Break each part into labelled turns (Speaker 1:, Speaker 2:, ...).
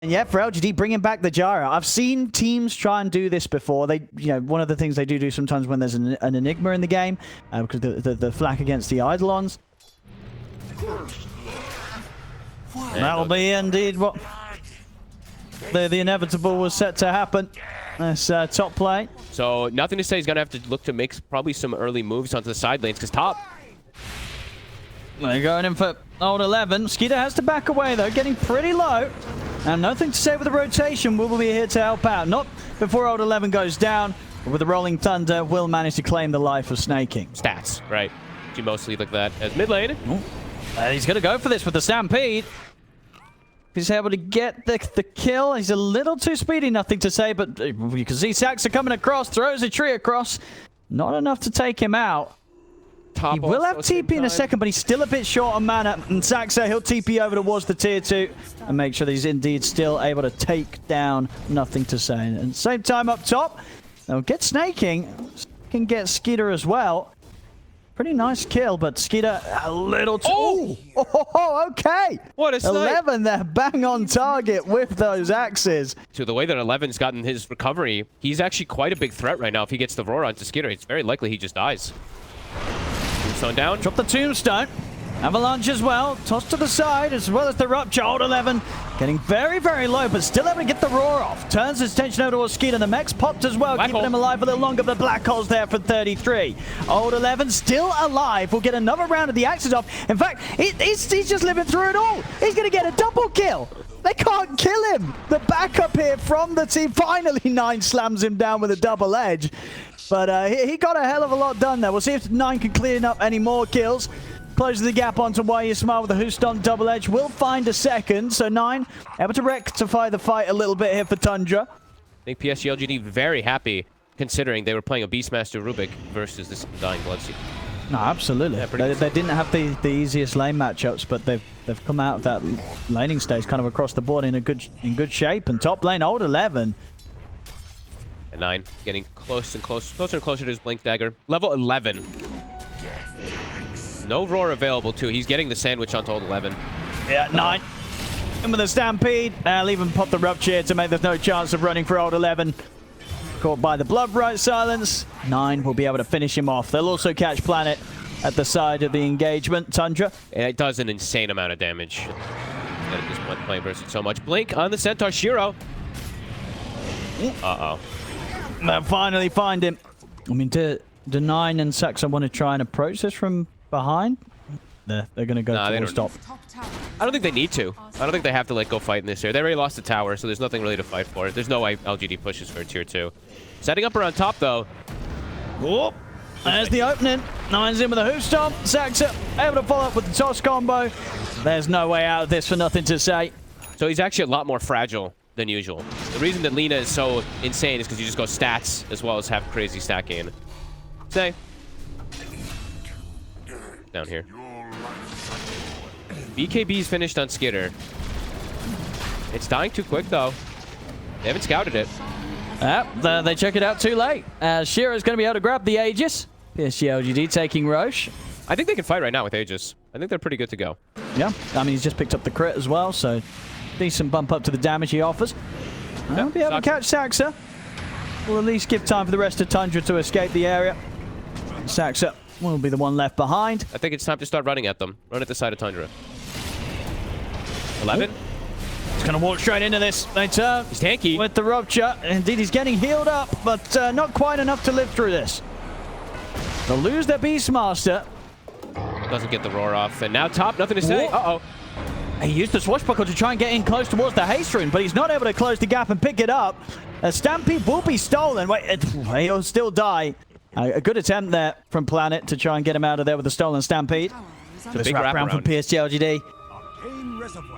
Speaker 1: And yeah, for LGD, bringing back the gyro. I've seen teams try and do this before. They, one of the things they do sometimes when there's an Enigma in the game, because the flak against the Eidolons. That'll be indeed what the inevitable was set to happen. This top play.
Speaker 2: So nothing to say. He's going to have to look to make probably some early moves onto the side lanes, because top.
Speaker 1: They're going in for old 11. Skeeter has to back away, though, getting pretty low. And nothing to say with the rotation. Will be here to help out. Not before old 11 goes down. But with the rolling thunder, will manage to claim the life of snaking.
Speaker 2: Stats, right. You mostly look at that as mid lane.
Speaker 1: He's going to go for this with the Stampede. If he's able to get the kill, he's a little too speedy, nothing to say. But you can see Saxa coming across, throws a tree across. Not enough to take him out. He will have TP in a second, but he's still a bit short on mana. And Saxa, he'll TP over towards the tier 2 and make sure that he's indeed still able to take down nothing to say. And at the same time up top, they'll get snaking. Can get Skeeter as well. Pretty nice kill, but Skeeter a little too... Oh, okay.
Speaker 2: What a snipe.
Speaker 1: 11 there, bang on target with those axes.
Speaker 2: So the way that 11's gotten his recovery, he's actually quite a big threat right now. If he gets the roar onto Skeeter, it's very likely he just dies. Tombstone down.
Speaker 1: Drop the tombstone. Avalanche as well. Toss to the side as well as the rupture. Old 11 getting very, very low, but still able to get the roar off. Turns his attention over towards Skeeter. The mech's popped as well, keeping him alive a little longer, but Black Hole's there for 33. Old 11 still alive. Will get another round of the axes off. In fact, he's just living through it all. He's going to get a double kill. They can't kill him. The backup here from the team. Finally, 9 slams him down with a double edge. But he got a hell of a lot done there. We'll see if 9 can clean up any more kills. Closes the gap onto Why You Smile with a Houston double edge. Will find a second. So 9 able to rectify the fight a little bit here for Tundra.
Speaker 2: I think PSG.LGD very happy considering they were playing a Beastmaster Rubik versus this Dying Bloodseeker.
Speaker 1: No, absolutely. Yeah, they didn't have the easiest lane matchups, but they've come out of that laning stage kind of across the board in good shape. And top lane, old 11.
Speaker 2: And 9 getting closer and closer to his Blink Dagger. Level 11. No roar available too. He's getting the sandwich onto old 11.
Speaker 1: Yeah, 9. In with a Stampede. I'll even pop the rupture to make there's no chance of running for old 11. Caught by the Blood Bright Silence. 9 will be able to finish him off. They'll also catch Planet at the side of the engagement. Tundra.
Speaker 2: And it does an insane amount of damage. That is just playing versus so much. Blink on the Centaur Shiro. Uh-oh.
Speaker 1: They'll finally find him. I mean, do 9 and Saxa want to try and approach this from behind? They're going to go to stop.
Speaker 2: I don't think they need to. I don't think they have to go fight in this area. They already lost the tower, so there's nothing really to fight for. There's no way LGD pushes for tier 2. Setting up around top, though.
Speaker 1: Whoop. There's the opening. 9's in with a hoof stomp. Saxa able to follow up with the toss combo. There's no way out of this for nothing to say.
Speaker 2: So he's actually a lot more fragile than usual. The reason that Lina is so insane is because you just go stats as well as have crazy stack gain. Say. Down here. BKB's finished on Skitter. It's dying too quick, though. They haven't scouted it.
Speaker 1: They check it out too late. Shiro's going to be able to grab the Aegis. PSG.LGD taking Roche.
Speaker 2: I think they can fight right now with Aegis. I think they're pretty good to go.
Speaker 1: Yeah, I mean, he's just picked up the crit as well, so decent bump up to the damage he offers. I'll be able to catch Saxa. We'll at least give time for the rest of Tundra to escape the area. Saxa will be the one left behind.
Speaker 2: I think it's time to start running at them. Run at the side of Tundra. 11.
Speaker 1: He's going to walk straight into this. They turn.
Speaker 2: He's tanky.
Speaker 1: With the rupture. Indeed, he's getting healed up, but not quite enough to live through this. They'll lose their Beastmaster.
Speaker 2: Doesn't get the roar off. And now top, nothing to say. Uh-oh.
Speaker 1: He used the swashbuckle to try and get in close towards the haste rune, but he's not able to close the gap and pick it up. A Stampede will be stolen. Wait, he'll still die. A good attempt there from Planet to try and get him out of there with the stolen Stampede.
Speaker 2: It's a big wrap around
Speaker 1: from PSG.LGD.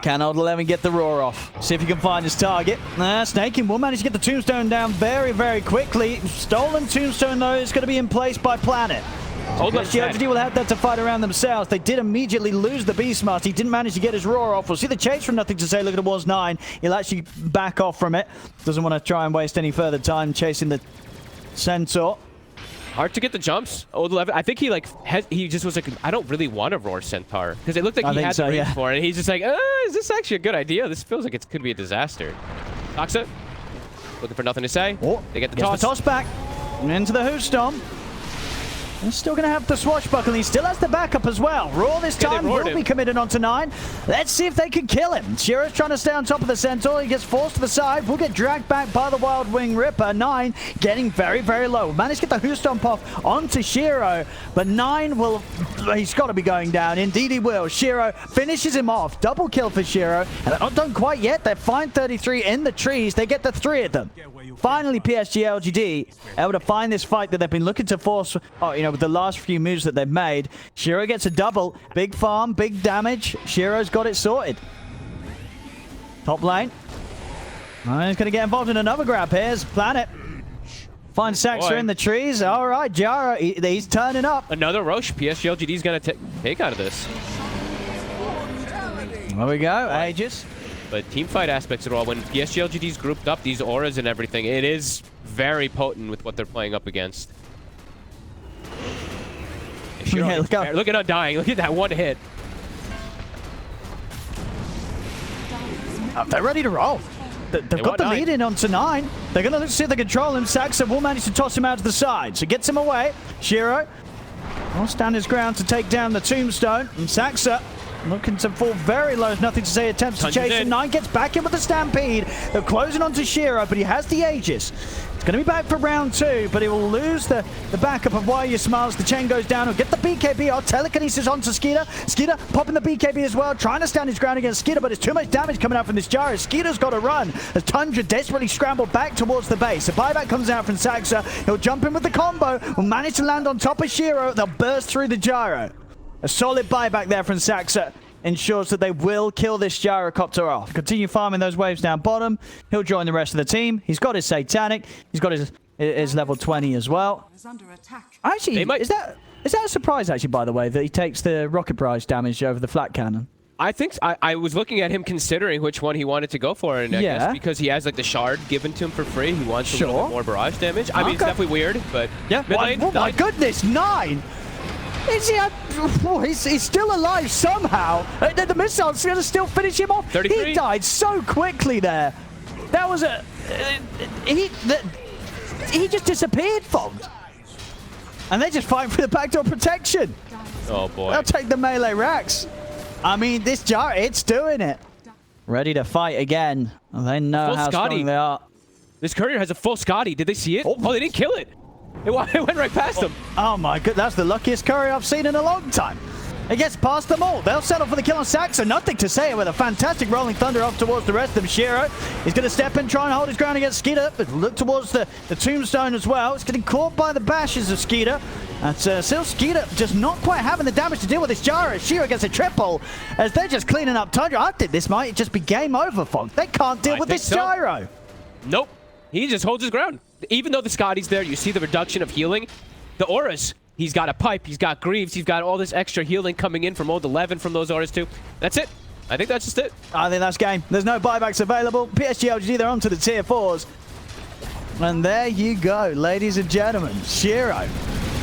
Speaker 1: Can old 11 get the roar off? See if he can find his target. Snaking will manage to get the tombstone down very, very quickly. Stolen tombstone, though, is going to be in place by Planet. PSG.LGD will have that to fight around themselves. They did immediately lose the Beastmaster. He didn't manage to get his roar off. We'll see the chase from nothing to say. Look at towards 9. He'll actually back off from it. Doesn't want to try and waste any further time chasing the Centaur.
Speaker 2: Hard to get the jumps. Old 11. I think he like he just was like, I don't really want to roar Centaur because it looked like he had the range for it. And he's just like, is this actually a good idea? This feels like it could be a disaster. Toxa, looking for nothing to say.
Speaker 1: Oh,
Speaker 2: they get the toss.
Speaker 1: The toss back and into the Hoostomp. He's still going to have the swashbuckle. He still has the backup as well. Roar this time will be committed onto 9. Let's see if they can kill him. Shiro's trying to stay on top of the Centaur. He gets forced to the side. Will get dragged back by the Wild Wing Ripper. 9 getting very, very low. Managed to get the Hoostomp off onto Shiro, but 9 will... He's got to be going down. Indeed he will. Shiro finishes him off. Double kill for Shiro. And they're not done quite yet. They're fine 33 in the trees. They get the 3 of them. Finally, PSG.LGD able to find this fight that they've been looking to force, with the last few moves that they've made. Shiro gets a double. Big farm, big damage. Shiro's got it sorted. Top lane. He's going to get involved in another grab. Here's Planet. Finds Saxa in the trees. All right, Jara, he's turning up.
Speaker 2: Another Roche. PSG.LGD's going to take out of this.
Speaker 1: There we go. Aegis.
Speaker 2: But team fight aspects of it all, when PSG.LGD's grouped up, these auras and everything, it is very potent with what they're playing up against.
Speaker 1: Yeah,
Speaker 2: look at Undying. Look at that one hit.
Speaker 1: They're ready to roll. They've got the lead in onto 9. They're going to see if they control him. Saxa will manage to toss him out to the side. So gets him away. Shiro will stand his ground to take down the tombstone. And Saxa looking to fall very low. Nothing to say. Attempts to chase him. 9 gets back in with the Stampede. They're closing onto Shiro, but he has the Aegis. It's going to be back for round 2, but he will lose the backup of Why You Smiles. The chain goes down. He'll get the BKB off. Telekinesis onto Skeeter. Skeeter popping the BKB as well, trying to stand his ground against Skeeter, but it's too much damage coming out from this Gyro. Skeeter's got to run as Tundra desperately scrambled back towards the base. The buyback comes out from Saxa. He'll jump in with the combo. Will manage to land on top of Shiro. They'll burst through the Gyro. A solid buyback there from Saxa ensures that they will kill this gyrocopter off. Continue farming those waves down bottom. He'll join the rest of the team. He's got his Satanic. He's got his level 20 as well. Actually, is that a surprise, actually, by the way, that he takes the rocket barrage damage over the flat cannon?
Speaker 2: I think I was looking at him considering which one he wanted to go for, and I guess because he has like the shard given to him for free, he wants a little bit more barrage damage. I mean, it's definitely weird, but
Speaker 1: yeah. Oh my goodness, 9! Is he? He's still alive somehow. The missile's going to still finish him off. 33. He died so quickly there. That was a... he just disappeared, Fogged. And they're just fighting for the backdoor protection.
Speaker 2: Oh, boy.
Speaker 1: They'll take the melee racks. I mean, this Jar, it's doing it. Ready to fight again. They know how strong they are.
Speaker 2: This courier has a full Scotty. Did they see it? Oh, they didn't kill it. It went right past them. Oh my god, that's the luckiest courier I've seen in a long time. It gets past them all. They'll settle for the kill on Saxa. Nothing to say with a fantastic rolling thunder off towards the rest of them. Shiro, he's going to step in, try and hold his ground against Skeeter, but look towards the tombstone as well. It's getting caught by the bashes of Skeeter. That's still Skeeter just not quite having the damage to deal with this Gyro. Shiro gets a triple as they're just cleaning up Tundra. I think this might just be game over, Fog. They can't deal with this Gyro. Nope. He just holds his ground. Even though the Scotty's there, you see the reduction of healing. The auras, he's got a pipe, he's got Greaves, he's got all this extra healing coming in from old 11 from those auras too. That's it. I think that's just it.
Speaker 1: I think that's game. There's no buybacks available. PSG.LGD, they're on to the tier 4s. And there you go, ladies and gentlemen. Shiro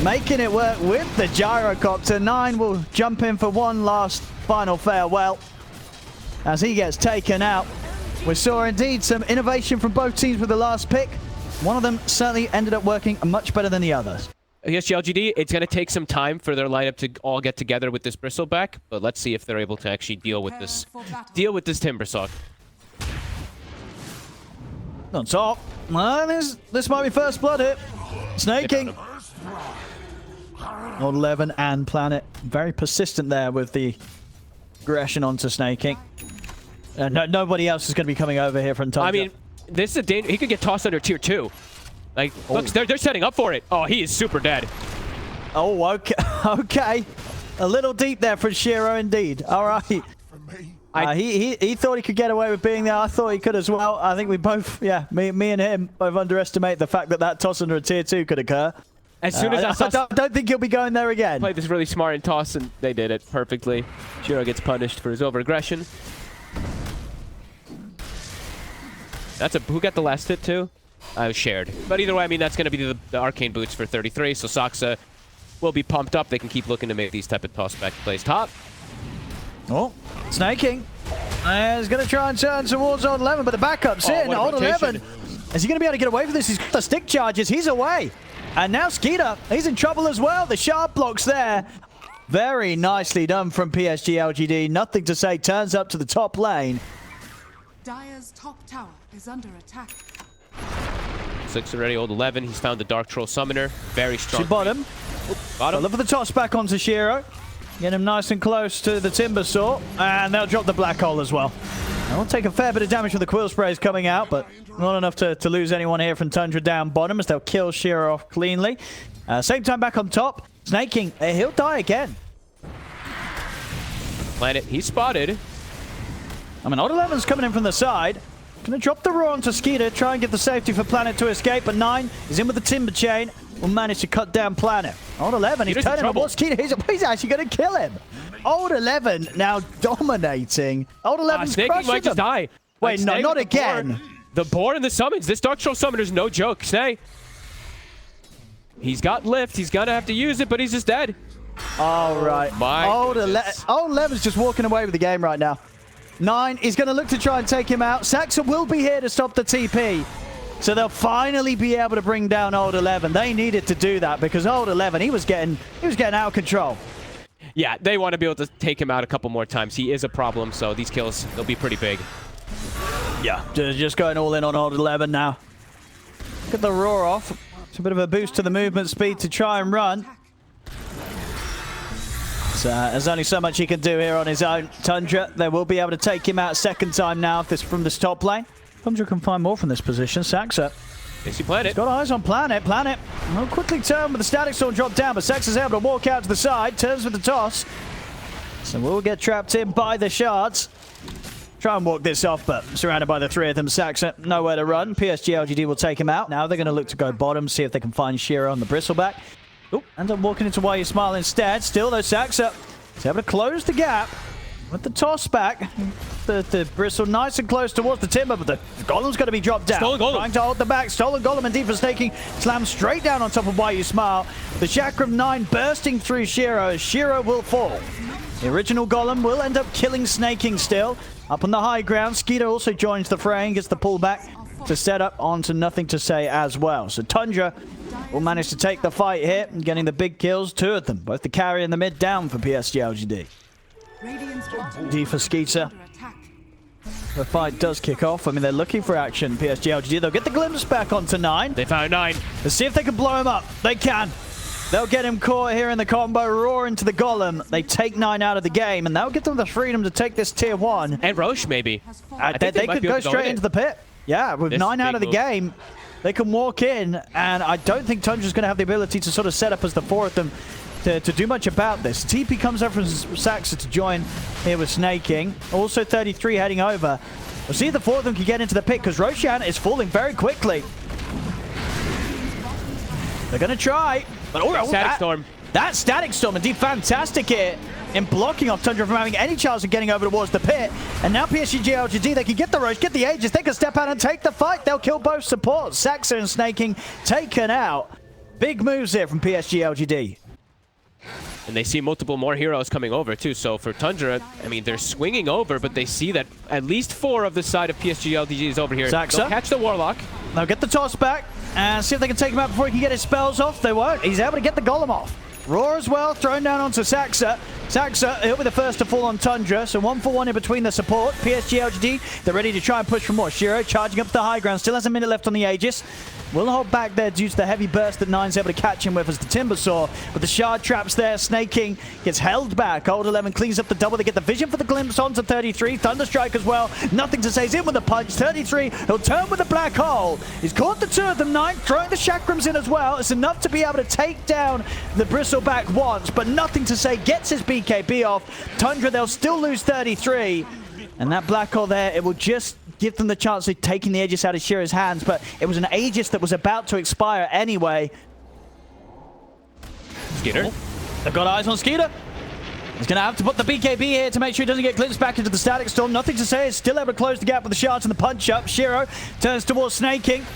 Speaker 1: making it work with the gyrocopter. 9 will jump in for one last final farewell as he gets taken out. We saw indeed some innovation from both teams with the last pick. One of them certainly ended up working much better than the others.
Speaker 2: PSG.LGD, it's going to take some time for their lineup to all get together with this Bristleback, but let's see if they're able to actually deal with this Timbersaw.
Speaker 1: On top. Well, this might be first blood here. Snaking. Old 11 and Planet. Very persistent there with the aggression onto Snaking. Nobody else is going to be coming over here from Tundra.
Speaker 2: I mean, this is a danger. He could get tossed under tier 2. Like, look, they're setting up for it. Oh, he is super dead.
Speaker 1: Oh, okay. Okay. A little deep there for Shiro, indeed. All right. He thought he could get away with being there. I thought he could as well. I think we both, me and him both underestimate the fact that that toss under a tier 2 could occur.
Speaker 2: As soon as
Speaker 1: I don't think he'll be going there again.
Speaker 2: Played this really smart and toss, and they did it perfectly. Shiro gets punished for his over-aggression. Who got the last hit too?
Speaker 3: shared. But either way, I mean, that's going to be the arcane boots for 33, so Saksa will be pumped up. They can keep looking to make these type of toss-back plays top.
Speaker 1: Oh, snaking. He's going to try and turn towards Old 11, but the backup's in. Old 11, is he going to be able to get away with this? He's got the stick charges. He's away. And now Skeeter, he's in trouble as well. The sharp blocks there. Very nicely done from PSG.LGD. Nothing to say. Turns up to the top lane.
Speaker 4: Dire's top tower is under attack.
Speaker 3: 6 already, Old 11. He's found the Dark Troll Summoner. Very strong.
Speaker 1: She bottom.
Speaker 3: Bottom.
Speaker 1: Look for the toss back onto Shiro. Get him nice and close to the Timber Saw. And they'll drop the Black Hole as well. They'll take a fair bit of damage from the Quill Sprays coming out, but not enough to lose anyone here from Tundra down bottom as they'll kill Shiro off cleanly. Same time back on top. Snaking, he'll die again.
Speaker 3: Planet, he's spotted.
Speaker 1: I mean, Odd 11's coming in from the side. Gonna drop the Roar onto Skeeter, try and get the safety for Planet to escape, but 9 is in with the Timber Chain. Will manage to cut down Planet. Old 11, he's turning towards Skeeter. He's actually gonna kill him. Old 11 now dominating. Old 11's
Speaker 3: Snaking might just die.
Speaker 1: Wait, no, not again.
Speaker 3: The board and the summons. This Dark Troll Summoner's no joke. Snay. He's got lift. He's gonna have to use it, but he's just dead.
Speaker 1: All right. Old 11's just walking away with the game right now. 9 is going to look to try and take him out. Saxa will be here to stop the TP. So they'll finally be able to bring down Old 11. They needed to do that because Old 11, he was getting out of control.
Speaker 3: Yeah, they want to be able to take him out a couple more times. He is a problem, so these kills, they'll be pretty big.
Speaker 1: Yeah, just going all in on Old 11 now. Get the Roar off. It's a bit of a boost to the movement speed to try and run. So there's only so much he can do here on his own. Tundra, they will be able to take him out second time now if this from this top lane. Tundra can find more from this position. Saxa.
Speaker 3: They see Planet.
Speaker 1: He's got eyes on Planet. Planet will quickly turn with the Static Storm drop down, but Saxa's able to walk out to the side. Turns with the toss. So we'll get trapped in by the shards. Try and walk this off, but surrounded by the 3 of them. Saxa, nowhere to run. PSG.LGD will take him out. Now they're going to look to go bottom, see if they can find Shiro on the Bristleback. Oh, ends up walking into Why You Smile instead. Still, though, Saxa is able to close the gap with the toss back. The Bristle nice and close towards the Timber, but the Golem's going to be dropped down.
Speaker 3: Stolen Golem.
Speaker 1: Trying to hold the back. Stolen Golem and Deeper Snaking slammed straight down on top of Why You Smile. The Chakram 9 bursting through Shiro. Shiro will fall. The original Golem will end up killing Snaking still. Up on the high ground, Skeeter also joins the fray and gets the pullback to set up onto Nothing to Say as well. So Tundra will manage to take the fight here and getting the big kills, 2 of them. Both the carry and the mid down for PSG.LGD. D for Skeeter. The fight does kick off. I mean, they're looking for action, PSG.LGD. They'll get the glimpse back onto 9.
Speaker 3: They found 9.
Speaker 1: Let's see if they can blow him up. They can. They'll get him caught here in the combo. Roar into the Golem. They take 9 out of the game, and that'll give them the freedom to take this tier 1.
Speaker 3: And Roche, maybe.
Speaker 1: They could go straight into the pit. Yeah, with 9 out of the game, they can walk in, and I don't think Tundra's going to have the ability to sort of set up as the 4 of them to do much about this. TP comes over from Saxa to join here with Snaking. Also 33 heading over. We'll see if the 4 of them can get into the pit, because Roshan is falling very quickly. They're going to try. But
Speaker 3: Static Storm.
Speaker 1: That Static Storm, indeed fantastic here in blocking off Tundra from having any chance of getting over towards the pit. And now PSG.LGD, they can get the Roche, get the Aegis, they can step out and take the fight. They'll kill both supports. Saxa and Snaking taken out. Big moves here from PSG.LGD.
Speaker 3: And they see multiple more heroes coming over too. So for Tundra, I mean, they're swinging over, but they see that at least 4 of the side of PSG.LGD is over here.
Speaker 1: Saxa.
Speaker 3: They'll catch the Warlock.
Speaker 1: They'll get the toss back and see if they can take him out before he can get his spells off. They won't. He's able to get the Golem off. Roar as well, thrown down onto Saxa. Saxa, he'll be the first to fall on Tundra, so 1-for-1 in between the support. PSG.LGD, they're ready to try and push for more. Shiro charging up to the high ground, still has a minute left on the Aegis. Will hold back there due to the heavy burst that 9's able to catch him with as the Timber Saw. But the shard traps there, Snaking gets held back. Old 11 cleans up the double. They get the vision for the glimpse onto 33. Thunderstrike as well. Nothing to say. He's in with the punch. 33, he'll turn with the black hole. He's caught the 2 of them. 9 throwing the chakrams in as well. It's enough to be able to take down the Bristleback once, but Nothing to Say gets his BKB off. Tundra, they'll still lose 33. And that black hole there, it will just give them the chance of taking the Aegis out of Shiro's hands, but it was an Aegis that was about to expire anyway.
Speaker 3: Skeeter.
Speaker 1: They've got eyes on Skeeter. He's going to have to put the BKB here to make sure he doesn't get glimpsed back into the Static Storm. Nothing to Say is still able to close the gap with the shards and the punch up. Shiro turns towards Snaking.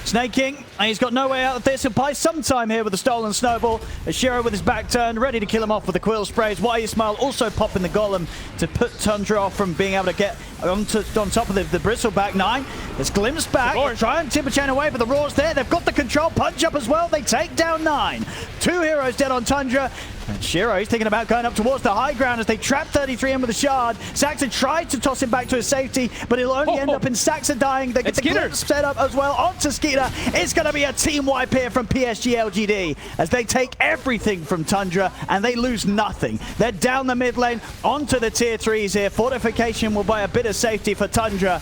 Speaker 1: Snaking, and he's got no way out of this. He'll buy some time here with the stolen snowball. Shiro with his back turned, ready to kill him off with the quill sprays. Ismail also popping the golem to put Tundra off from being able to get on top of the bristleback. 9. There's Glimpse back. Try and tip a chain away, but the Roar's there. They've got the control. Punch up as well. They take down 9. 2 heroes dead on Tundra. And Shiro is thinking about going up towards the high ground as they trap 33 in with a shard. Saxa tried to toss him back to his safety, but he'll only end up in Saxa dying. They get the Glimpse set up as well onto Skeeter. It's going to be a team wipe here from PSG.LGD as they take everything from Tundra and they lose nothing. They're down the mid lane onto the tier 3s here. Fortification will buy a bit of safety for Tundra.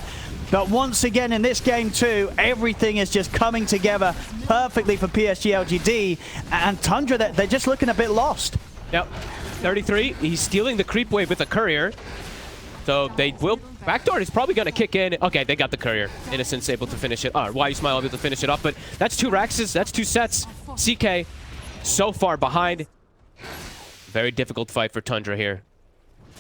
Speaker 1: But once again in this game too, everything is just coming together perfectly for PSG.LGD. And Tundra, they're just looking a bit lost.
Speaker 3: Yep. 33, he's stealing the creep wave with the courier. So they will... Backdoor is probably going to kick in. Okay, they got the courier. Innocent's able to finish it. Ismail able to finish it off. But that's 2 Raxes. That's 2 sets. CK so far behind. Very difficult fight for Tundra here.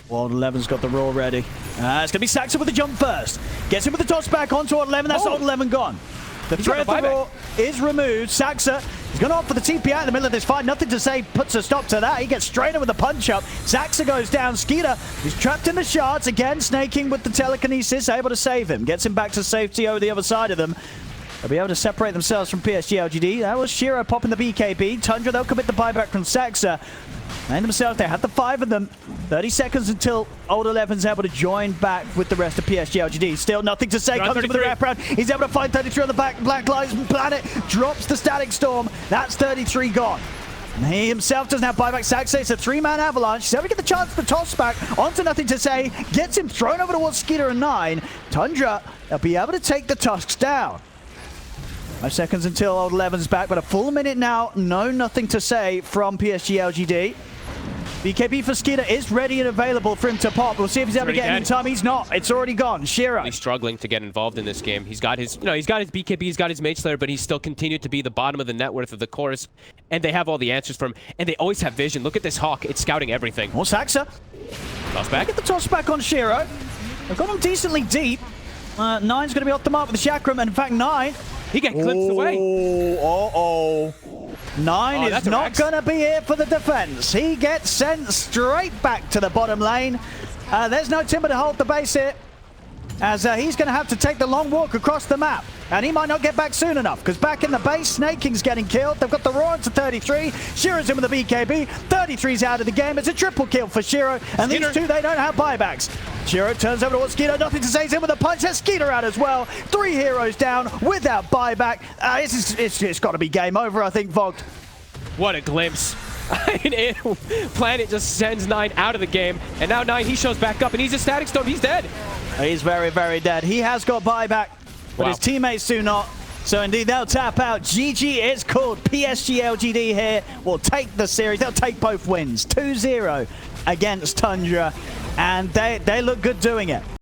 Speaker 1: Old 11's got the Roar ready. It's going to be Saxa with the jump first. Gets him with the toss back onto Old 11. That's Old 11 gone. The threat of the Roar is removed. Saxa is going to opt for the TP out in the middle of this fight. Nothing to say, puts a stop to that. He gets straight in with a punch up. Saxa goes down. Skeeter is trapped in the shards. Again, snaking with the telekinesis, able to save him. Gets him back to safety over the other side of them. They'll be able to separate themselves from PSG.LGD. That was Shiro popping the BKB. Tundra, they'll commit the buyback from Saxa. And themselves, they have the 5 of them. 30 seconds until Old 11's able to join back with the rest of PSG.LGD. Still nothing to say. Comes in with the wraparound. He's able to find 33 on the back. Black Lives Planet drops the Static Storm. That's 33 gone. And he himself doesn't have buyback. Saxa, it's a 3-man avalanche. He's able to get the chance to toss back onto nothing to say. Gets him thrown over towards Skeeter and 9. Tundra, they'll be able to take the Tusks down. 5 seconds until Old 11's back, but a full minute now. Nothing to say from PSG.LGD. BKB for Skeeter is ready and available for him to pop. We'll see if he's able to get any time. He's not. It's already gone. Shiro.
Speaker 3: He's struggling to get involved in this game. He's got his, he's got his BKB, he's got his Mage Slayer, but he's still continued to be the bottom of the net worth of the chorus. And they have all the answers for him. And they always have vision. Look at this Hawk. It's scouting everything.
Speaker 1: Well, Saxa.
Speaker 3: Toss back.
Speaker 1: Get the toss back on Shiro. They've got him decently deep. 9's going to be off the mark with the Chakram. And in fact, 9.
Speaker 3: He gets glimpsed away.
Speaker 1: 9 is not going to be here for the defense. He gets sent straight back to the bottom lane. There's no Timber to hold the base here, as he's going to have to take the long walk across the map. And he might not get back soon enough, because back in the base, Snaking's getting killed. They've got the Roar to 33. Shiro's in with the BKB. 33's out of the game. It's a triple kill for Shiro. And these two, they don't have buybacks. Shiro turns over towards Skeeter. Nothing to say. He's in with a punch. That's Skeeter out as well. 3 heroes down without buyback. It's got to be game over, I think, Vogt.
Speaker 3: What a glimpse. Planet just sends 9 out of the game. And now 9, he shows back up, and he's a Static Storm. He's dead.
Speaker 1: He's very, very dead. He has got buyback, but his teammates do not. So indeed, they'll tap out. GG is called. PSG.LGD here will take the series. They'll take both wins. 2-0 against Tundra. And they look good doing it.